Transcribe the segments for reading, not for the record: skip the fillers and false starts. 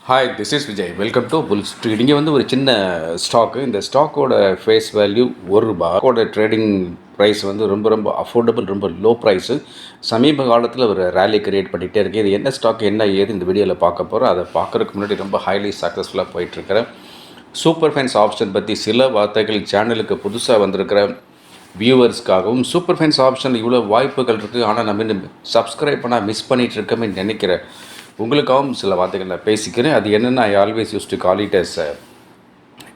Hi, this is Vijay. Welcome to bull street. இங்கே வந்து ஒரு சின்ன ஸ்டாக்கு. இந்த ஸ்டாக்கோட ஃபேஸ் வேல்யூ ரூ. 1. ட்ரேடிங் ப்ரைஸ் வந்து ரொம்ப ரொம்ப அஃபோர்டபுள், ரொம்ப லோ ப்ரைஸு. சமீப காலத்தில் ஒரு ரேலி கிரியேட் பண்ணிகிட்டே இருக்குது. இது என்ன ஸ்டாக், என்ன ஏது இந்த வீடியோவில் பார்க்க போகிறோம். அதை பார்க்குறதுக்கு முன்னாடி ரொம்ப ஹைலி சக்ஸஸ்ஃபுல்லாக போயிட்டுருக்கிறேன் சூப்பர் ஃபைன்ஸ் ஆப்ஷன் பற்றி சில வார்த்தைகள் சேனலுக்கு புதுசாக வந்திருக்கிற வியூவர்ஸ்க்காகவும், சூப்பர் ஃபைன்ஸ் ஆப்ஷனில் இவ்வளோ வாய்ப்புகள் இருக்குது, ஆனால் நம்ம இன்னும் சப்ஸ்கிரைப் பண்ணால் மிஸ் பண்ணிகிட்டு இருக்கோமே நினைக்கிறேன் உங்களுக்காகவும் சில வார்த்தைகள் நான் பேசிக்கிறேன். அது என்னென்னா, I always use to call it as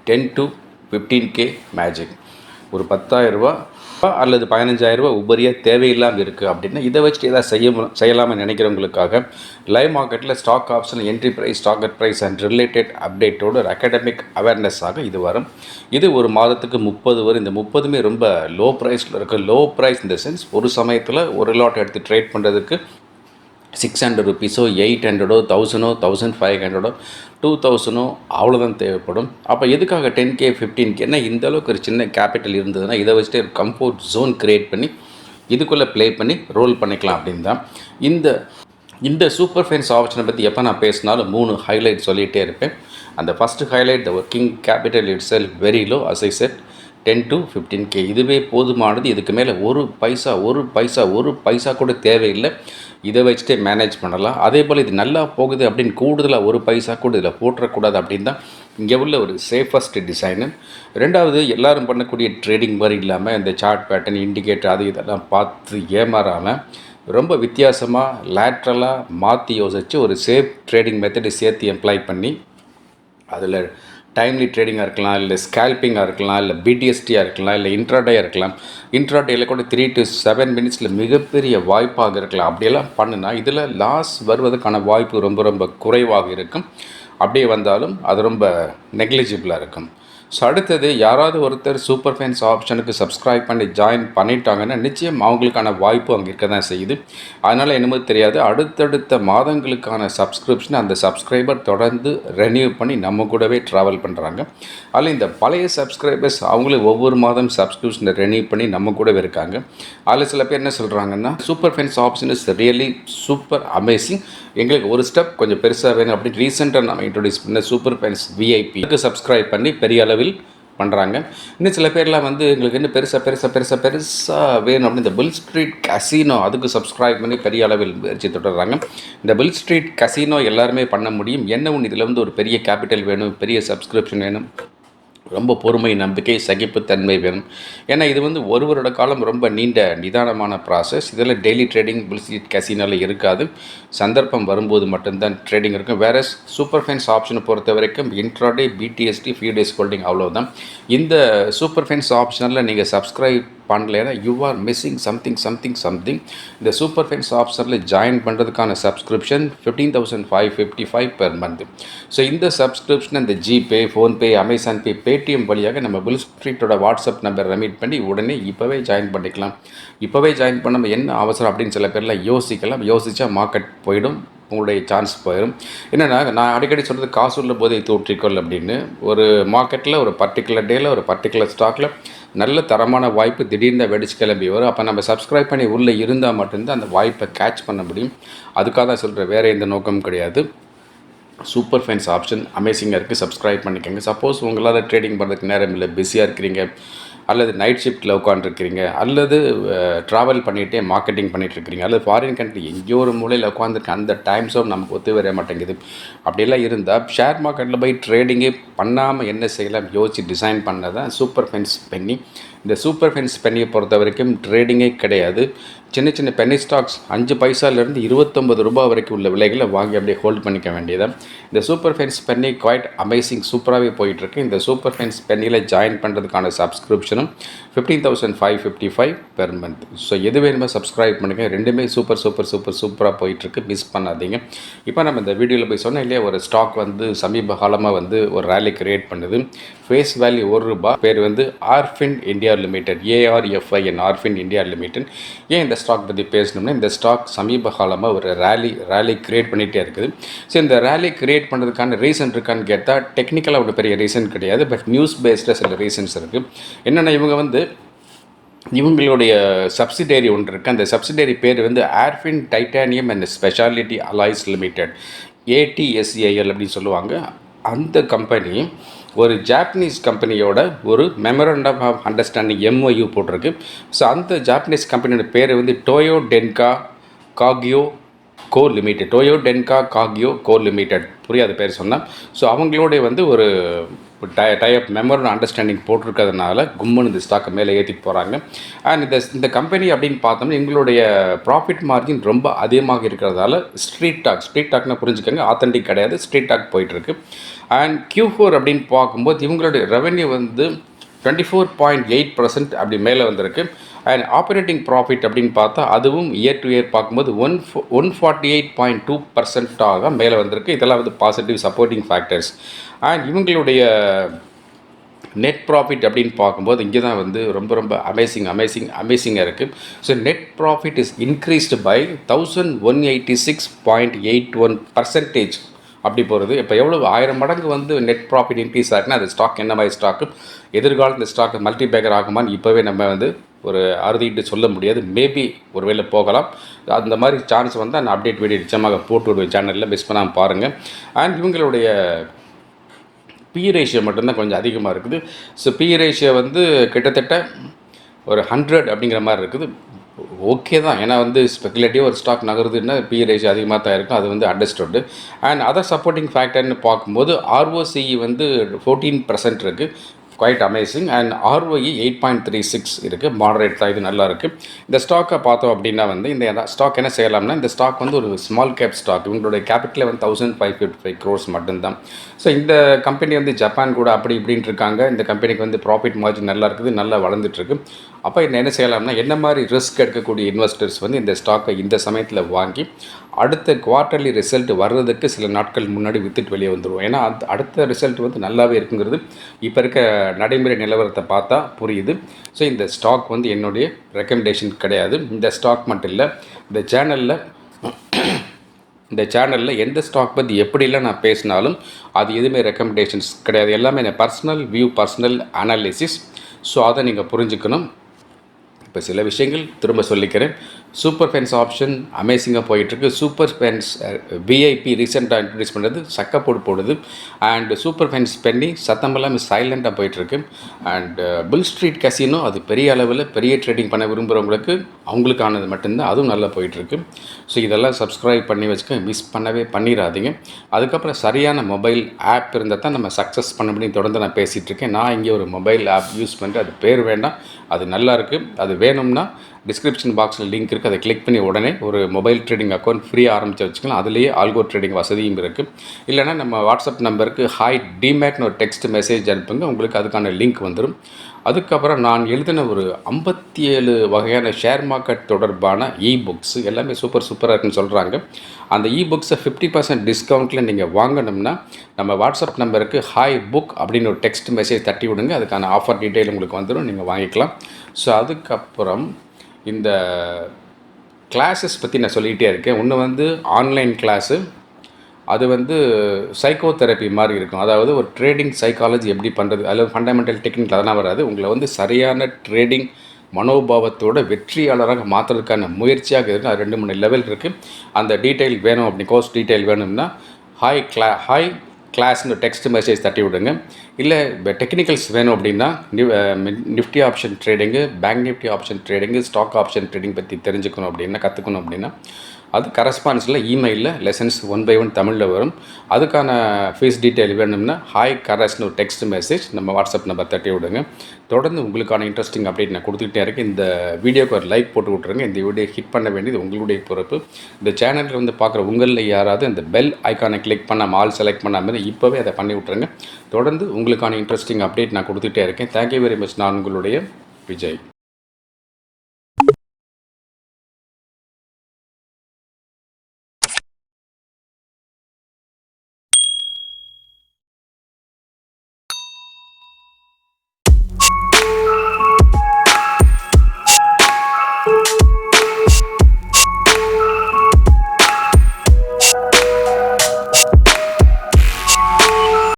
10 to 15K magic. ஒரு 10,000 அல்லது 15,000 உபரியாக தேவையில்லாமல் இருக்குது அப்படின்னா இதை வச்சுட்டு எதாவது செய்யலாமல் நினைக்கிறவங்களுக்காக லைவ் மார்க்கெட்டில் stock option, entry price, target price and related அப்டேட்டோட ஒரு அகாடமிக் அவேர்னஸாக இது வரும். இது ஒரு மாதத்துக்கு 30 வரும். இந்த 30மே ரொம்ப லோ ப்ரைஸில் இருக்குது. லோ ப்ரைஸ் இந்த சென்ஸ், ஒரு சமயத்தில் ஒரு லாட் எடுத்து ட்ரேட் பண்ணுறதுக்கு 600 ருபீஸோ, 800, 1000, 1500, 2000 அவ்வளோதான் தேவைப்படும். அப்போ எதுக்காக 10K 15K? இந்த அளவுக்கு ஒரு சின்ன கேபிட்டல் இருந்ததுன்னா இதை வச்சுட்டு ஒரு கம்ஃபோர்ட் ஜோன் க்ரியேட் பண்ணி இதுக்குள்ளே ப்ளே பண்ணி ரோல் பண்ணிக்கலாம் அப்படின்னு தான். இந்த சூப்பர் ஃபைன்ஸ் ஆப்ஷனை பற்றி எப்போ நான் பேசினாலும் 3 ஹைலைட் சொல்லிகிட்டே இருப்பேன். அந்த first highlight, the working capital itself very low, as I set 10 to 15K. இதுவே போதுமானது. இதுக்கு மேலே ஒரு பைசா கூட தேவையில்லை. இதை வச்சுட்டே மேனேஜ் பண்ணலாம். அதே போல் இது நல்லா போகுது அப்படின்னு கூடுதலாக ஒரு பைசா கூட இதில் போட்டுறக்கூடாது அப்படின்னு தான் இங்கே உள்ள ஒரு சேஃபஸ்ட் டிசைனு. ரெண்டாவது, எல்லோரும் பண்ணக்கூடிய ட்ரேடிங் மாதிரி இல்லாமல் இந்த சார்ட் பேட்டர்ன், இண்டிகேட்டர், அது இதெல்லாம் பார்த்து ஏமாறாமல் ரொம்ப வித்தியாசமாக லேட்ரலாக மாற்றி யோசித்து ஒரு சேஃப் ட்ரேடிங் மெத்தடை சேர்த்து எம்ப்ளாய் பண்ணி அதில் டைம்லி ட்ரேடிங்காக இருக்கலாம், இல்லை ஸ்கேல்பிங்காக இருக்கலாம், இல்லை பிடிஎஸ்டியாக இருக்கலாம், இல்லை இன்ட்ராடேயாக இருக்கலாம். இன்ட்ராடேயில் கூட 3 to 7 மினிட்ஸில் மிகப்பெரிய வாய்ப்பாக இருக்கலாம். அப்படியெல்லாம் பண்ணுனா இதில் லாஸ் வருவதற்கான வாய்ப்பு ரொம்ப ரொம்ப குறைவாக இருக்கும். அப்படியே வந்தாலும் அது ரொம்ப நெக்லிஜிபிளாக இருக்கும். ஸோ அடுத்தது, யாராவது ஒருத்தர் சூப்பர் ஃபைன்ஸ் ஆப்ஷனுக்கு சப்ஸ்கிரைப் பண்ணி ஜாயின் பண்ணிட்டாங்கன்னா நிச்சயம் அவங்களுக்கான வாய்ப்பு அங்கே இருக்க தான் செய்யுது. அதனால் என்னமோ தெரியாது, அடுத்தடுத்த மாதங்களுக்கான சப்ஸ்கிரிப்ஷன் அந்த சப்ஸ்கிரைபர் தொடர்ந்து ரெனியூ பண்ணி நம்ம கூடவே ட்ராவல் பண்ணுறாங்க. அதில் இந்த பழைய சப்ஸ்கிரைபர்ஸ் அவங்களே ஒவ்வொரு மாதம் சப்ஸ்கிரிப்ஷனை ரெனியூ பண்ணி நம்ம கூடவே இருக்காங்க. அதில் சில பேர் என்ன சொல்கிறாங்கன்னா, super fines option is really super amazing, எங்களுக்கு ஒரு ஸ்டெப் கொஞ்சம் பெருசாக வேணும் அப்படின்னு ரீசெண்டாக நம்ம இன்ட்ரடியூஸ் பண்ண சூப்பர் ஃபைன்ஸ் விஐபிக்கு சப்ஸ்கிரைப் பண்ணி பெரிய அளவில் பண்ணுறாங்க. இன்னும் சில பேர்லாம் வந்து எங்களுக்கு இன்னும் பெருசாக வேணும் அப்படின்னு இந்த புல் ஸ்ட்ரீட் கசினோ அதுக்கு சப்ஸ்கிரைப் பண்ணி பெரிய அளவில் முயற்சி தொடர்றாங்க. இந்த புல் ஸ்ட்ரீட் கசினோ எல்லாருமே பண்ண முடியும். என்ன ஒன்று, இதில் வந்து ஒரு பெரிய கேபிட்டல் வேணும், பெரிய சப்ஸ்கிரிப்ஷன் வேணும், ரொம்ப பொறுமை, நம்பிக்கை, சகிப்புத்தன்மை வேணும். ஏன்னா இது வந்து ஒரு வருட காலம் ரொம்ப நீண்ட நிதானமான ப்ராசஸ். இதில் டெய்லி ட்ரேடிங் புல் ஸ்ட்ரீட் கசினோவில் இருக்காது. சந்தர்ப்பம் வரும்போது மட்டும்தான் ட்ரேடிங் இருக்கும். வேறு சூப்பர் ஃபைன்ஸ் ஆப்ஷனை பொறுத்த வரைக்கும் இன்ட்ராடே, பிடிஎஸ்டி, ஃபியூ டேஸ் ஹோல்டிங், அவ்வளோதான். இந்த சூப்பர் ஃபைன்ஸ் ஆப்ஷனில் நீங்கள் சப்ஸ்கிரைப் பண்ணலைன்னா யூ ஆர் மிஸ்ஸிங் சம்திங். இந்த சூப்பர் ஃபைன்ஸ் ஆப்ஷனில் ஜாயின் பண்ணுறதுக்கான சப்ஸ்கிரிப்ஷன் 15,555 பெர் மந்த். ஸோ இந்த சப்ஸ்கிரிப்ஷன் இந்த ஜிபே, ஃபோன்பே, அமேசான் பே, பேடிஎம் வழியாக நம்ம புல் ஸ்ட்ரீட்டோட வாட்ஸ்அப் நம்பர் ரெமீட் பண்ணி உடனே இப்போவே ஜாயின் பண்ணிக்கலாம். இப்போவே ஜாயின் பண்ணாமல் என்ன அவசரம் அப்படின்னு சில பேர்லாம் யோசிக்கலாம். யோசித்தா மார்க்கெட் போயிடும், உங்களுடைய சான்ஸ் போயிடும். என்னென்னா, நான் அடிக்கடி சொல்கிறது காசு உள்ள போதை தூற்றிக்கொள் அப்படின்னு. ஒரு மார்க்கெட்டில் ஒரு பர்டிகுலர் டேயில் ஒரு பர்டிகுலர் ஸ்டாக்கில் நல்ல தரமான வாய்ப்பு திடீர்னு வெடிச்சு கிளம்பி வரும். அப்போ நம்ம சப்ஸ்கிரைப் பண்ணி உள்ளே இருந்தால் மட்டும்தான் அந்த வாய்ப்பை கேட்ச் பண்ண முடியும். அதுக்காக தான் சொல்கிறேன், வேறு எந்த நோக்கமும் கிடையாது. சூப்பர் ஃபைன்ஸ் ஆப்ஷன் அமேசிங்காக இருக்குது, சப்ஸ்கிரைப் பண்ணிக்கோங்க. சப்போஸ் உங்களால் ட்ரேடிங் பண்ணுறதுக்கு நேரம் இல்லை, பிஸியாக இருக்கிறீங்க, அல்லது நைட் ஷிஃப்ட்டில் உட்காந்துருக்கிறீங்க, அல்லது ட்ராவல் பண்ணிகிட்டே மார்க்கெட்டிங் பண்ணிகிட்ருக்கிறீங்க, அல்லது ஃபாரின் கண்ட்ரி எங்கேயோ ஒரு மூலையில் உட்காந்துருக்கு, அந்த டைம் ஜோன் நமக்கு ஒத்து வர மாட்டேங்குது. அப்படியெல்லாம் இருந்தால் ஷேர் மார்க்கெட்டில் போய் ட்ரேடிங்கே பண்ணாமல் என்ன செய்யலாம் யோசித்து டிசைன் பண்ணதான் சூப்பர் ஃபைன்ஸ் பென்னி. இந்த சூப்பர் ஃபைன்ஸ் பென்னியை பொறுத்த வரைக்கும் ட்ரேடிங்கே கிடையாது. சின்ன பென்னி ஸ்டாக்ஸ் 5 பைசாலேருந்து 29 ரூபாய் வரைக்கும் உள்ள விலைகளை வாங்கி அப்படியே ஹோல்ட் பண்ணிக்க வேண்டியதான். இந்த super fines penny quite amazing, சூப்பராகவே போயிட்டுருக்கு. இந்த சூப்பர் ஃபைன்ஸ் பென்னியில் ஜாயின் பண்ணுறதுக்கான சப்ஸ்கிரிப்ஷனும் 15,555 பெர் மந்த். ஸோ எது வேணுமோ சப்ஸ்கிரைப் பண்ணுங்க. ரெண்டுமே சூப்பராக போயிட்டுருக்கு, மிஸ் பண்ணாதீங்க. இப்போ நம்ம இந்த வீடியோவில் போய் சொன்னோம் இல்லையா, ஒரு ஸ்டாக் வந்து சமீப காலமாக வந்து ஒரு ரேலி கிரியேட் பண்ணுது. ஃபேஸ் வேல்யூ ரூபாய், பேர் வந்து Arfin India limited, ARFIN, Arfin India limited. ஏன் இந்த ஸ்டாக் பற்றி பேசணும்னா, இந்த ஸ்டாக் சமீப காலமாக ஒரு ரேலி கிரியேட் பண்ணிகிட்டே இருக்குது. ஸோ இந்த ரேலி கிரியேட் பண்ணுறதுக்கான ரீசன் இருக்கான்னு கேட்டால் டெக்னிக்கலாக ஒரு பெரிய ரீசன் கிடையாது, பட் நியூஸ் பேஸ்டில் சில ரீசன்ஸ் இருக்குது. என்னென்னா, இவங்க வந்து இவங்களுடைய சப்சிடரி ஒன்று இருக்குது. அந்த சப்சிடரி பேர் வந்து Arfin titanium and speciality alloys limited. ATSAL அப்படின்னு சொல்லுவாங்க. அந்த கம்பெனி ஒரு ஜாப்பனீஸ் கம்பெனியோட ஒரு மெமரண்டம் ஆஃப் அண்டர்ஸ்டாண்டிங் MOU போட்டிருக்கு. ஸோ அந்த ஜாப்பனீஸ் கம்பெனியோட பேர் வந்து டோயோ டென்கா காகியோ கோ லிமிடெட். டோயோ டென்கா காகியோ கோ லிமிடெட், புரியாத பேர் சொன்னால். ஸோ அவங்களோடைய வந்து ஒரு டைப் மெமரண்ட் அண்டர்ஸ்டாண்டிங் போட்டிருக்கிறதுனால கும்முன்னு இந்த ஸ்டாக்கை மேலே ஏற்றிட்டு போகிறாங்க. அண்ட் இந்த கம்பெனி அப்படின்னு பார்த்தோம்னா எங்களுடைய ப்ராஃபிட் மார்ஜின் ரொம்ப அதிகமாக இருக்கிறதால ஸ்ட்ரீட் டாக்னா புரிஞ்சுக்கோங்க, ஆத்தென்டிக் கிடையாது, ஸ்ட்ரீட் டாக் போயிட்டுருக்கு. அண்ட் Q4 அப்படின்னு பார்க்கும்போது இவங்களுடைய ரெவென்யூ வந்து 24.8% அப்படி மேலே வந்திருக்கு. அண்ட் ஆப்ரேட்டிங் ப்ராஃபிட் அப்படின்னு பார்த்தா அதுவும் இயர் டு இயர் பார்க்கும்போது 148.2% மேலே வந்திருக்கு. இதெல்லாம் வந்து பாசிட்டிவ் சப்போர்ட்டிங் ஃபேக்டர்ஸ். அண்ட் இவங்களுடைய நெட் ப்ராஃபிட் அப்படின்னு பார்க்கும்போது இங்கே தான் வந்து ரொம்ப அமேசிங்காக இருக்குது. So net profit is increased by 1186.81% அப்படி போகிறது. இப்போ எவ்வளோ 1000 மடங்கு வந்து நெட் ப்ராஃபிட் இன்க்ரீஸ் ஆகுதுன்னா அது ஸ்டாக் என்ன மாதிரி ஸ்டாக்கு, எதிர்காலத்தில் இந்த ஸ்டாக் மல்டி பேக்கர் ஆகுமான்னு இப்போவே நம்ம வந்து ஒரு அறுதிட்டு சொல்ல முடியாது. மேபி ஒரு வேளை போகலாம். அந்த மாதிரி சான்ஸ் வந்தால் நான் அப்டேட் வீடியோ நிச்சயமாக போட்டு விடுவேன் சேனலில், மிஸ் பண்ணாமல் பாருங்கள். அண்ட் இவங்களுடைய பி ரேஷியோ மட்டும்தான் கொஞ்சம் அதிகமாக இருக்குது. ஸோ பி ரேஷியோ வந்து கிட்டத்தட்ட ஒரு 100 அப்படிங்கிற மாதிரி இருக்குது. ஓகே தான், ஏன்னா வந்து ஸ்பெகுலேட்டிவ் ஒரு ஸ்டாக் நகருதுன்னா பி ரேஷியோ அதிகமாக தான் இருக்கும், அது வந்து அண்டர்ஸ்டுண்டு. அண்ட் அதர் சப்போர்ட்டிங் ஃபேக்டர்னு பார்க்கும்போது ROCE வந்து 14% இருக்குது, குவைட் அமேசிங். அண்ட் ROE 8.36 இருக்குது, மாடரேட் தான், இது நல்லா இருக்குது. இந்த ஸ்டாக்கை பார்த்தோம் அப்படின்னா வந்து இந்த ஸ்டாக் என்ன செய்யலாம்னா, இந்த ஸ்டாக் வந்து ஒரு ஸ்மால் கேப் ஸ்டாக், இவங்களுடைய கேபிட்டலே வந்து 1555 crores மட்டும்தான். ஸோ இந்த கம்பெனி வந்து ஜப்பான் கூட அப்படி இப்படின்ட்டு இருக்காங்க. இந்த கம்பெனிக்கு வந்து ப்ராஃபிட் மார்ஜின் நல்லா இருக்குது, நல்லா வளர்ந்துட்டுருக்கு. அப்போ என்ன செய்யலாம்னா, என்ன மாதிரி ரிஸ்க் எடுக்கக்கூடிய இன்வெஸ்டர்ஸ் வந்து இந்த ஸ்டாக்கை இந்த சமயத்தில் வாங்கி அடுத்த குவார்ட்டர்லி ரிசல்ட் வர்றதுக்கு சில நாட்கள் முன்னாடி வித்துட்டு வெளியே வந்துடுவோம். ஏன்னா அடுத்த ரிசல்ட் வந்து நல்லாவே இருக்குங்கிறது இப்போ இருக்க நடைமுறை நிலவரத்தை பார்த்தா புரியுது. ஸோ இந்த ஸ்டாக் வந்து என்னுடைய ரெக்கமெண்டேஷன் கிடையாது. இந்த ஸ்டாக் மட்டும் இல்லை, இந்த சேனலில் எந்த ஸ்டாக் பற்றி எப்படிலாம் நான் பேசினாலும் அது எதுவுமே ரெக்கமெண்டேஷன்ஸ் கிடையாது, எல்லாமே என் personal view, personal analysis. So அதை நீங்கள் புரிஞ்சுக்கணும். இப்போ சில விஷயங்கள் திரும்ப சொல்லிக்கிறேன். சூப்பர் ஃபென்ஸ் ஆப்ஷன் அமேசிங்காக போயிட்டுருக்கு. சூப்பர் ஃபென்ஸ் VIP ரீசெண்டாக இன்ட்ரடியூஸ் பண்ணுறது சக்கப்போடு போடுது. அண்ட் சூப்பர் ஃபென்ஸ் பென்னி சத்தமெல்லாம் சைலண்ட்டாக போயிட்டுருக்கு. அண்ட் புல் ஸ்ட்ரீட் கசினோ அது பெரிய அளவில் பெரிய ட்ரேடிங் பண்ண விரும்புகிறவங்களுக்கு அவங்களுக்கானது மட்டும்தான், அதுவும் நல்லா போயிட்டுருக்கு. ஸோ இதெல்லாம் சப்ஸ்கிரைப் பண்ணி வச்சுக்க, மிஸ் பண்ணவே பண்ணிடாதீங்க. அதுக்கப்புறம் சரியான மொபைல் ஆப் இருந்தால் தான் நம்ம சக்ஸஸ் பண்ண முடியும். தொடர்ந்து நான் பேசிகிட்ருக்கேன். நான் இங்கே ஒரு மொபைல் ஆப் யூஸ் பண்ணுறேன், அது பேர் வேண்டாம், அது நல்லா இருக்குது. அது வேணும்னா டிஸ்கிரிப்ஷன் பாக்ஸில் லிங்க் இருக்குது, அதை கிளிக் பண்ணி உடனே ஒரு மொபைல் ட்ரேடிங் அக்கௌண்ட் ஃப்ரீயாக ஆரம்பித்து வச்சுக்கலாம். அதுலேயே ஆல்கோ ட்ரேடிங் வசதியும் இருக்குது. இல்லைனா நம்ம வாட்ஸ்அப் நம்பருக்கு ஹாய் டிமேட்னு ஒரு டெக்ஸ்ட் மெசேஜ் அனுப்புங்க, உங்களுக்கு அதுக்கான லிங்க் வந்துடும். அதுக்கப்புறம் நான் எழுதின ஒரு 57 வகையான ஷேர் மார்க்கெட் தொடர்பான புக்ஸ் எல்லாமே சூப்பராக இருக்குன்னு சொல்கிறாங்க. அந்த புக்ஸை 50% டிஸ்கவுண்ட்டில் நீங்கள் வாங்கணும்னா நம்ம வாட்ஸ்அப் நம்பருக்கு ஹாய் புக் அப்படின்னு ஒரு டெக்ஸ்ட் மெசேஜ் தட்டி விடுங்க, அதுக்கான ஆஃபர் டீட்டெயில் உங்களுக்கு வந்துடும், நீங்கள் வாங்கிக்கலாம். ஸோ அதுக்கப்புறம் இந்த கிளாஸஸ் பற்றி நான் சொல்லிகிட்டே இருக்கேன். ஒன்று வந்து ஆன்லைன் கிளாஸு, அது வந்து சைக்கோ தெரப்பி மாதிரி இருக்கும். அதாவது ஒரு ட்ரேடிங் சைக்காலஜி எப்படி பண்ணுறது, அதில் ஃபண்டமெண்டல் டெக்னிக் அதெல்லாம் வராது. உங்களை வந்து சரியான ட்ரேடிங் மனோபாவத்தோட வெற்றியாளராக மாற்றுறதுக்கான முயற்சியாக இருக்குது. அது 2-3 லெவல் இருக்குது. அந்த டீட்டெயில் வேணும், அப்படி கோர்ஸ் டீட்டெயில் வேணும்னா ஹாய் கிளாஸ்னு டெக்ஸ்ட் மெசேஜ் தட்டி விடுங்க. இல்லை டெக்னிக்கல்ஸ் வேணும் அப்படின்னா Nifty option trading, bank Nifty option trading, stock option trading பற்றி தெரிஞ்சுக்கணும் அப்படின்னா, கற்றுக்கணும் அப்படின்னா அது கரஸ்பான்ஸில் இமெயிலில் லெசன்ஸ் 1 by 1 தமிழில் வரும். அதுக்கான ஃபீஸ் டீட்டெயில் வேணும்னா ஹாய் கரஸ்னு ஒரு டெக்ஸ்ட் மெசேஜ் நம்ம வாட்ஸ்அப் நம்பர் தட்டி விடுங்க. தொடர்ந்து உங்களுக்கான இன்ட்ரெஸ்டிங் அப்டேட் நான் கொடுத்துக்கிட்டே இருக்கேன். இந்த வீடியோக்கு ஒரு லைக் போட்டு விட்ருங்க. இந்த வீடியோ ஹிட் பண்ண வேண்டியது உங்களுடைய பொறுப்பு. இந்த சேனலில் வந்து பார்க்குற உங்களில் யாராவது அந்த பெல் ஐக்கானை கிளிக் பண்ணாமல் ஆல் செலக்ட் பண்ணாமல் இப்போவே அதை பண்ணி விட்ருங்க. தொடர்ந்து உங்களுக்கான இன்ட்ரெஸ்டிங் அப்டேட் நான் கொடுத்துட்டே இருக்கேன். Thank you very much. நான் உங்களுடைய விஜய்.